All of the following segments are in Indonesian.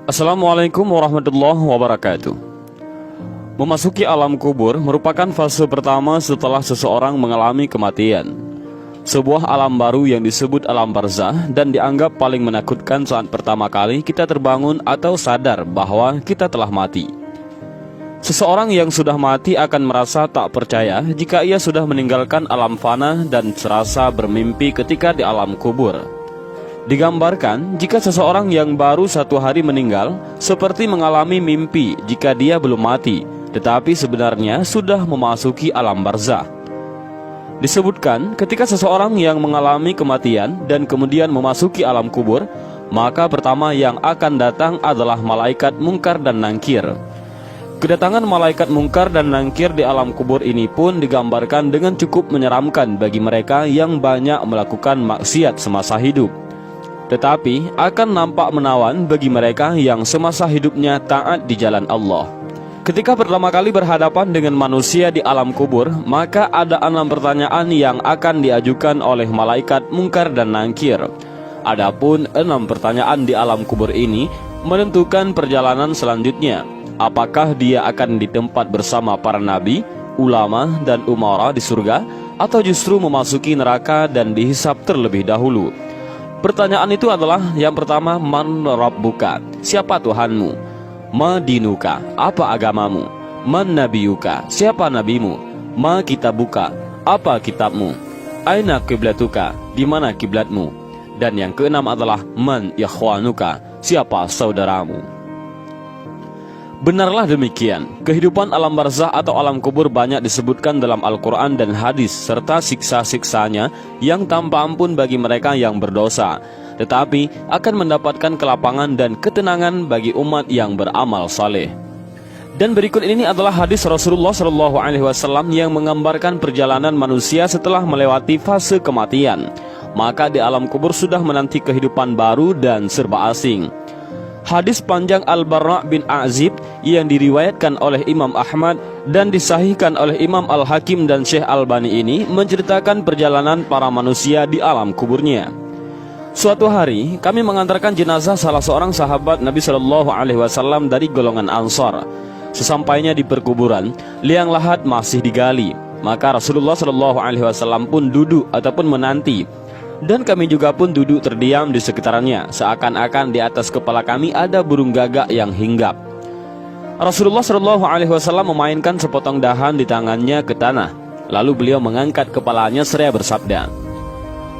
Assalamualaikum warahmatullahi wabarakatuh. Memasuki alam kubur merupakan fase pertama setelah seseorang mengalami kematian. Sebuah alam baru yang disebut alam barzah dan dianggap paling menakutkan saat pertama kali kita terbangun atau sadar bahwa kita telah mati. Seseorang yang sudah mati akan merasa tak percaya jika ia sudah meninggalkan alam fana dan serasa bermimpi ketika di alam kubur. Digambarkan jika seseorang yang baru satu hari meninggal seperti mengalami mimpi jika dia belum mati, tetapi sebenarnya sudah memasuki alam barzah. Disebutkan ketika seseorang yang mengalami kematian dan kemudian memasuki alam kubur, maka pertama yang akan datang adalah malaikat Munkar dan Nangkir. Kedatangan malaikat Munkar dan Nangkir di alam kubur ini pun digambarkan dengan cukup menyeramkan bagi mereka yang banyak melakukan maksiat semasa hidup. Tetapi akan nampak menawan bagi mereka yang semasa hidupnya taat di jalan Allah. Ketika pertama kali berhadapan dengan manusia di alam kubur, maka ada 6 pertanyaan yang akan diajukan oleh malaikat Munkar dan Nangkir. Adapun 6 pertanyaan di alam kubur ini menentukan perjalanan selanjutnya. Apakah dia akan di tempat bersama para nabi, ulama, dan umara di surga, atau justru memasuki neraka dan dihisab terlebih dahulu? Pertanyaan itu adalah yang pertama, Man Rabbuka, siapa Tuhanmu? Ma dinuka, apa agamamu? Man nabiyuka, siapa nabimu? Ma kitabuka, apa kitabmu? Aina kiblatuka, di mana kiblatmu? Dan yang keenam adalah Man ikhwanuka, siapa saudaramu? Benarlah demikian, kehidupan alam barzah atau alam kubur banyak disebutkan dalam Al-Quran dan hadis, serta siksa-siksanya yang tanpa ampun bagi mereka yang berdosa, tetapi akan mendapatkan kelapangan dan ketenangan bagi umat yang beramal saleh. Dan berikut ini adalah hadis Rasulullah SAW yang menggambarkan perjalanan manusia setelah melewati fase kematian. Maka di alam kubur sudah menanti kehidupan baru dan serba asing. Hadis panjang Al-Barra' bin Azib yang diriwayatkan oleh Imam Ahmad dan disahihkan oleh Imam Al-Hakim dan Syekh Albani ini menceritakan perjalanan para manusia di alam kuburnya. Suatu hari kami mengantarkan jenazah salah seorang sahabat Nabi SAW dari golongan Ansar. Sesampainya di perkuburan, liang lahat masih digali. Maka Rasulullah SAW pun duduk ataupun menanti. Dan kami juga pun duduk terdiam di sekitarannya, seakan-akan di atas kepala kami ada burung gagak yang hinggap. Rasulullah SAW memainkan sepotong dahan di tangannya ke tanah. Lalu beliau mengangkat kepalanya seraya bersabda,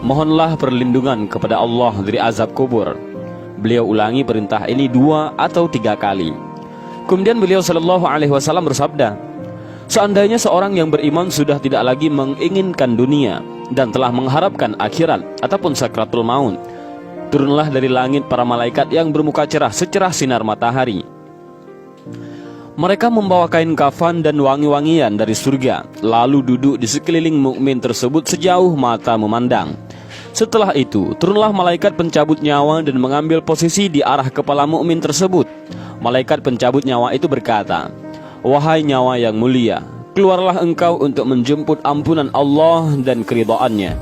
"Mohonlah perlindungan kepada Allah dari azab kubur." Beliau ulangi perintah ini 2 atau 3 kali. Kemudian beliau SAW bersabda, "Seandainya seorang yang beriman sudah tidak lagi menginginkan dunia dan telah mengharapkan akhirat ataupun sakratul maut, turunlah dari langit para malaikat yang bermuka cerah secerah sinar matahari. Mereka membawa kain kafan dan wangi-wangian dari surga, lalu duduk di sekeliling mukmin tersebut sejauh mata memandang. Setelah itu, turunlah malaikat pencabut nyawa dan mengambil posisi di arah kepala mukmin tersebut. Malaikat pencabut nyawa itu berkata, 'Wahai nyawa yang mulia, keluarlah engkau untuk menjemput ampunan Allah dan keridhaannya.'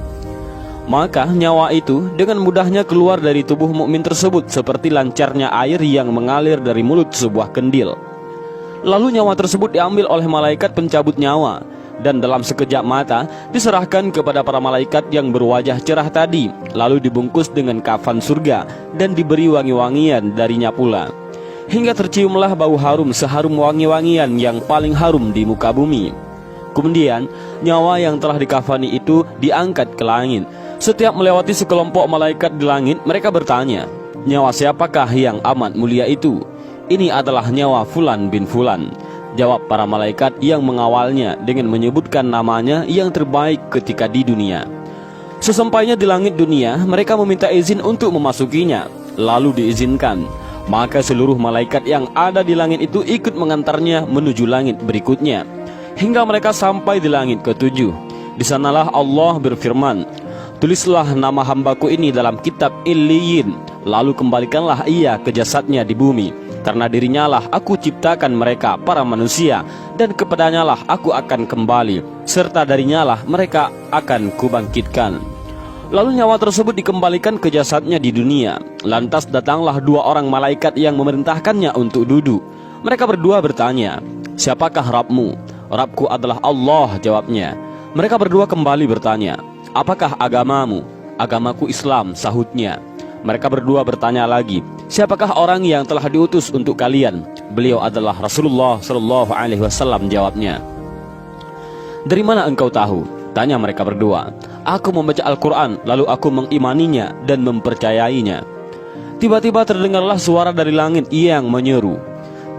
Maka nyawa itu dengan mudahnya keluar dari tubuh mukmin tersebut seperti lancarnya air yang mengalir dari mulut sebuah kendil. Lalu nyawa tersebut diambil oleh malaikat pencabut nyawa dan dalam sekejap mata diserahkan kepada para malaikat yang berwajah cerah tadi, lalu dibungkus dengan kafan surga dan diberi wangi-wangian darinya pula, hingga terciumlah bau harum seharum wangi-wangian yang paling harum di muka bumi. Kemudian nyawa yang telah dikafani itu diangkat ke langit. Setiap melewati sekelompok malaikat di langit, mereka bertanya, 'Nyawa siapakah yang amat mulia itu?' 'Ini adalah nyawa Fulan bin Fulan,' jawab para malaikat yang mengawalnya dengan menyebutkan namanya yang terbaik ketika di dunia. Sesampainya di langit dunia, mereka meminta izin untuk memasukinya, lalu diizinkan. Maka seluruh malaikat yang ada di langit itu ikut mengantarnya menuju langit berikutnya, hingga mereka sampai di langit ke-7. Di sanalah Allah berfirman, 'Tulislah nama hambaku ini dalam kitab Illiyin, lalu kembalikanlah ia ke jasadnya di bumi, karena dirinya lah aku ciptakan mereka para manusia, dan kepadanya lah aku akan kembali, serta darinya lah mereka akan kubangkitkan.' Lalu nyawa tersebut dikembalikan ke jasadnya di dunia. Lantas datanglah dua orang malaikat yang memerintahkannya untuk duduk. Mereka berdua bertanya, "Siapakah Rabbmu?" "Rabbku adalah Allah," jawabnya. Mereka berdua kembali bertanya, "Apakah agamamu?" "Agamaku Islam," sahutnya. Mereka berdua bertanya lagi, "Siapakah orang yang telah diutus untuk kalian?" "Beliau adalah Rasulullah Shallallahu Alaihi Wasallam," jawabnya. "Dari mana engkau tahu?" tanya mereka berdua. "Aku membaca Al-Quran, lalu aku mengimaninya dan mempercayainya." Tiba-tiba terdengarlah suara dari langit yang menyeru,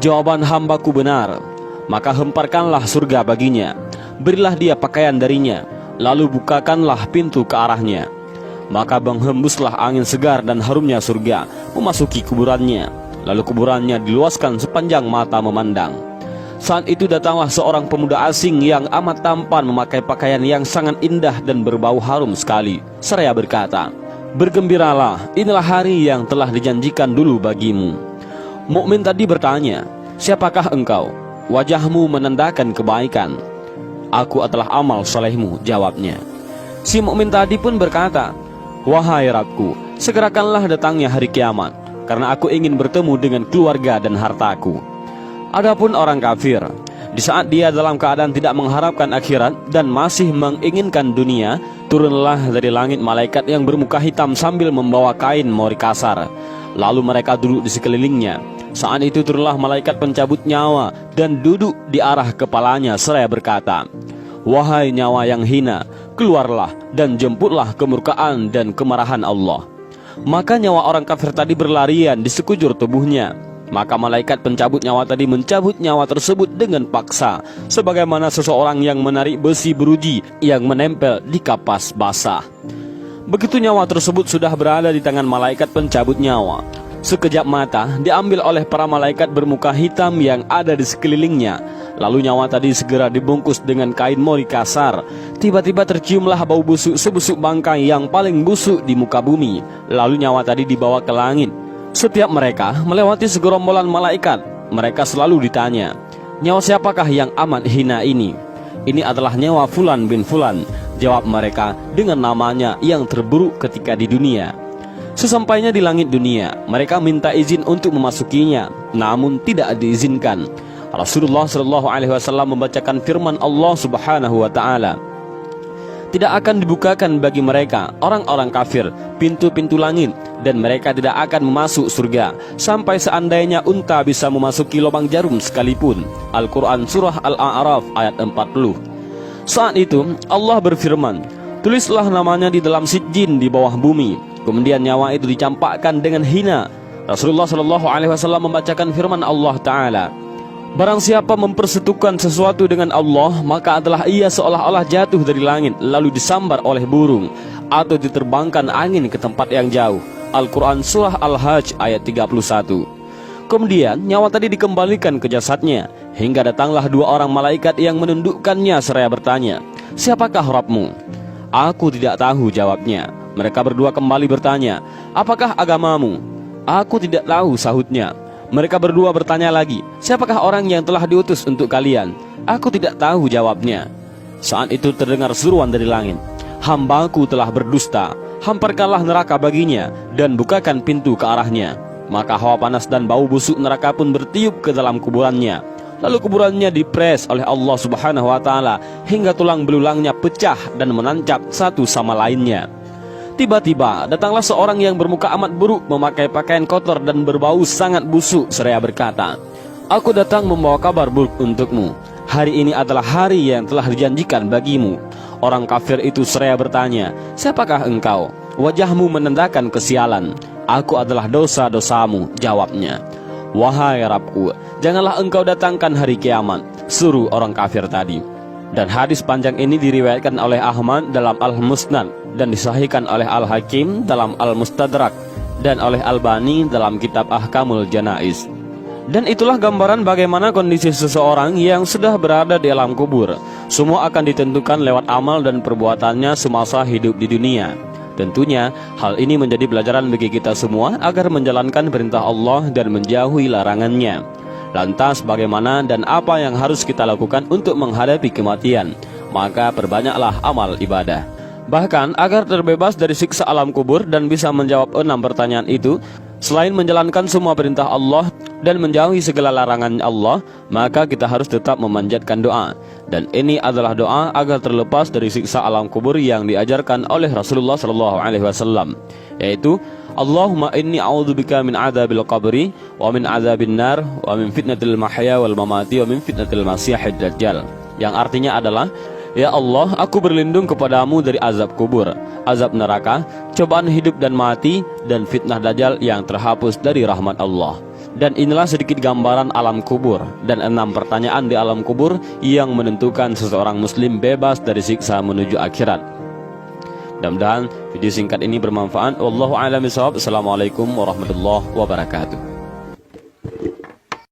"Jawaban hambaku benar, maka hemparkanlah surga baginya, berilah dia pakaian darinya, lalu bukakanlah pintu ke arahnya. Maka menghembuslah angin segar dan harumnya surga memasuki kuburannya, lalu kuburannya diluaskan sepanjang mata memandang. Saat itu datanglah seorang pemuda asing yang amat tampan memakai pakaian yang sangat indah dan berbau harum sekali, seraya berkata, "Bergembiralah, inilah hari yang telah dijanjikan dulu bagimu." Mukmin tadi bertanya, "Siapakah engkau?" "Wajahmu menandakan kebaikan." "Aku adalah amal solehmu," jawabnya. Si mukmin tadi pun berkata, "Wahai Rabbku, segerakanlah datangnya hari kiamat, karena aku ingin bertemu dengan keluarga dan hartaku." Adapun orang kafir, di saat dia dalam keadaan tidak mengharapkan akhirat dan masih menginginkan dunia, turunlah dari langit malaikat yang bermuka hitam sambil membawa kain mori kasar. Lalu mereka duduk di sekelilingnya. Saat itu turunlah malaikat pencabut nyawa dan duduk di arah kepalanya seraya berkata, "Wahai nyawa yang hina, keluarlah dan jemputlah kemurkaan dan kemarahan Allah." Maka nyawa orang kafir tadi berlarian di sekujur tubuhnya. Maka malaikat pencabut nyawa tadi mencabut nyawa tersebut dengan paksa, sebagaimana seseorang yang menarik besi beruji yang menempel di kapas basah. Begitu nyawa tersebut sudah berada di tangan malaikat pencabut nyawa, sekejap mata diambil oleh para malaikat bermuka hitam yang ada di sekelilingnya. Lalu nyawa tadi segera dibungkus dengan kain mori kasar. Tiba-tiba terciumlah bau busuk sebusuk bangkai yang paling busuk di muka bumi. Lalu nyawa tadi dibawa ke langit. Setiap mereka melewati segerombolan malaikat, mereka selalu ditanya, "Nyawa siapakah yang amat hina ini?" "Ini adalah nyawa Fulan bin Fulan," jawab mereka dengan namanya yang terburuk ketika di dunia. Sesampainya di langit dunia, mereka minta izin untuk memasukinya, namun tidak diizinkan. Rasulullah Shallallahu Alaihi Wasallam membacakan firman Allah Subhanahu Wa Taala, "Tidak akan dibukakan bagi mereka, orang-orang kafir, pintu-pintu langit, dan mereka tidak akan memasuk surga sampai seandainya unta bisa memasuki lubang jarum sekalipun." Al-Quran Surah Al-A'raf ayat 40. Saat itu Allah berfirman, "Tulislah namanya di dalam sijjin di bawah bumi." Kemudian nyawa itu dicampakkan dengan hina. Rasulullah Shallallahu Alaihi Wasallam membacakan firman Allah Ta'ala, "Barang siapa mempersekutukan sesuatu dengan Allah, maka adalah ia seolah-olah jatuh dari langit lalu disambar oleh burung, atau diterbangkan angin ke tempat yang jauh." Al-Quran Surah Al-Hajj ayat 31. Kemudian nyawa tadi dikembalikan ke jasadnya, hingga datanglah dua orang malaikat yang menundukkannya seraya bertanya, "Siapakah Rabbmu?" "Aku tidak tahu," jawabnya. Mereka berdua kembali bertanya, "Apakah agamamu?" "Aku tidak tahu," sahutnya. Mereka berdua bertanya lagi, "Siapakah orang yang telah diutus untuk kalian?" "Aku tidak tahu," jawabnya. Saat itu terdengar seruan dari langit, "Hambaku telah berdusta, hamparkanlah neraka baginya dan bukakan pintu ke arahnya." Maka hawa panas dan bau busuk neraka pun bertiup ke dalam kuburannya. Lalu kuburannya dipres oleh Allah Subhanahu Wa Taala hingga tulang belulangnya pecah dan menancap satu sama lainnya. Tiba-tiba datanglah seorang yang bermuka amat buruk, memakai pakaian kotor dan berbau sangat busuk, seraya berkata, "Aku datang membawa kabar buruk untukmu. Hari ini adalah hari yang telah dijanjikan bagimu." Orang kafir itu seraya bertanya, "Siapakah engkau?" "Wajahmu menandakan kesialan." "Aku adalah dosa-dosamu," jawabnya. "Wahai Rabbku, janganlah engkau datangkan hari kiamat," suruh orang kafir tadi. Dan hadis panjang ini diriwayatkan oleh Ahmad dalam Al-Musnad dan disahihkan oleh Al-Hakim dalam Al-Mustadrak dan oleh Albani dalam kitab Ahkamul Janaiz. Dan itulah gambaran bagaimana kondisi seseorang yang sudah berada di alam kubur. Semua akan ditentukan lewat amal dan perbuatannya semasa hidup di dunia. Tentunya hal ini menjadi pelajaran bagi kita semua agar menjalankan perintah Allah dan menjauhi larangannya. Lantas bagaimana dan apa yang harus kita lakukan untuk menghadapi kematian? Maka perbanyaklah amal ibadah. Bahkan agar terbebas dari siksa alam kubur dan bisa menjawab 6 pertanyaan itu, selain menjalankan semua perintah Allah dan menjauhi segala larangan Allah, maka kita harus tetap memanjatkan doa. Dan ini adalah doa agar terlepas dari siksa alam kubur yang diajarkan oleh Rasulullah SAW, yaitu Allahumma inni a'udzubika min adzabil qabri wa min adzabin nar wa min fitnatil mahya wal mamati wa min fitnatil masiihid dajjal. Yang artinya adalah, ya Allah, aku berlindung kepadamu dari azab kubur, azab neraka, cobaan hidup dan mati, dan fitnah dajjal yang terhapus dari rahmat Allah. Dan inilah sedikit gambaran alam kubur dan 6 pertanyaan di alam kubur yang menentukan seseorang muslim bebas dari siksa menuju akhirat. Mudah-mudahan video singkat ini bermanfaat. Wallahu a'lam bishawab. Assalamualaikum warahmatullahi wabarakatuh.